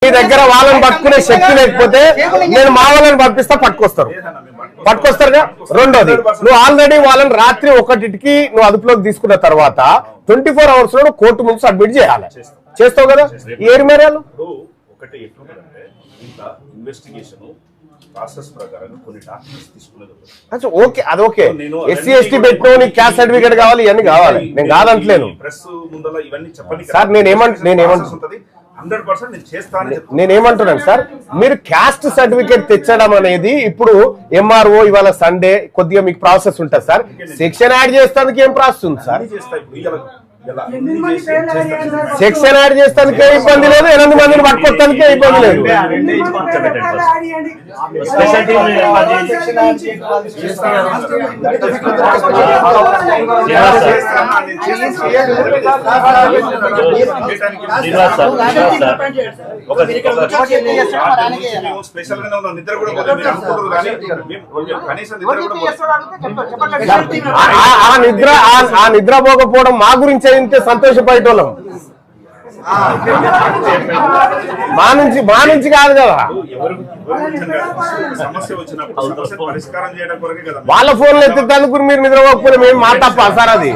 మీ దగ్గర వాళ్ళని పట్టుకునే శక్తి లేకపోతే నేను మా వాళ్ళని పంపిస్తా, పట్టుకొస్తారుగా. రెండోది, నువ్వు ఆల్రెడీ వాళ్ళని రాత్రి 1కి నువ్వు అదుపులోకి తీసుకున్న తర్వాత 24 hours లో కోర్టు ముందు సబ్మిట్ చేయాలి. చేస్తావు కదా ఏరి మేరాలు. ఓకే, అది ఓకే. ఎస్సీ ఎస్టీ పెట్టుకోని క్యాస్ట్ సర్టిఫికేట్ కావాలి, ఇవన్నీ కావాలి, నేను కాదంటలేను సార్. నేనేమంటున్నాను సార్, మీరు క్యాస్ట్ సర్టిఫికేట్ తెచ్చడం అనేది ఇప్పుడు ఎంఆర్ఓ ఇవాళ సండే కొద్దిగా మీకు ప్రాసెస్ ఉంటుంది సార్. సెక్షన్ యాడ్ చేస్తానికి ఏం ప్రాసెస్ ఉంది సార్? సెక్షన్ యాడ్ చేస్తానికే ఇబ్బంది లేదు, 8 మందిని పట్టుకోవడానికే ఇబ్బంది లేదు. ఆ నిద్రపోకపోవడం మా గురించి అయితే సంతోషపడేటోళ్ళం, మా నుంచి కాదు కదా. వాళ్ళ ఫోన్లు ఎత్తినందుకు మీరు నిద్రపోకపోతే మేము మా తప్ప సార్ అది.